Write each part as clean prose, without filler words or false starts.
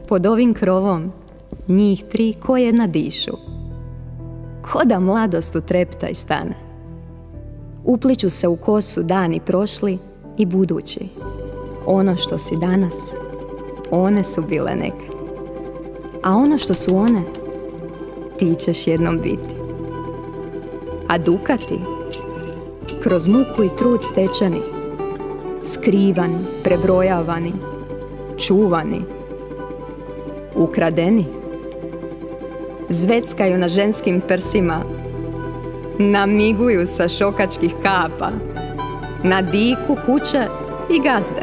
pod ovim krovom, njih 3 ko jedna dišu. Ko da mladost utrepta i stane. Upliču se u kosu dani prošli i budući. Ono što si danas, one su bile neke. A ono što su one, ti ćeš jednom biti. A dukati, kroz muku i trud stečeni, skrivani, prebrojavani, čuvani, ukradeni, zveckaju na ženskim prsima, namiguju sa šokačkih kapa, na diku kuće i gazde.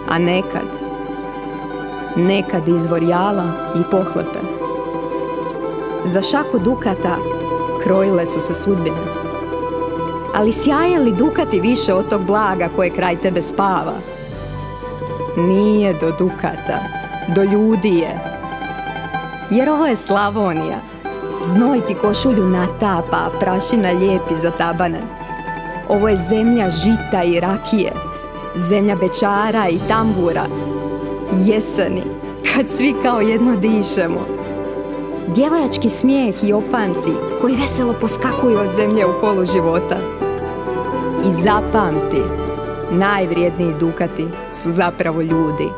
A nekad izvor jala i pohlepe. Za šaku dukata krojile su se sudbine. Ali sjaje li dukati više od tog blaga koje kraj tebe spava? Nije do dukata, do ljudi je. Jer ovo je Slavonija. Znoj ti košulju natapa, a prašina lijepi za tabane. Ovo je zemlja žita i rakije, zemlja bećara i tambura, jeseni, kad svi kao jedno dišemo. Djevojački smijeh i opanci koji veselo poskakuju od zemlje u kolu života. I zapamti, najvrijedniji dukati su zapravo ljudi.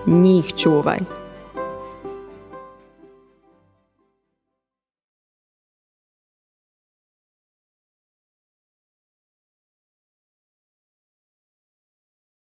Njih čuvaj.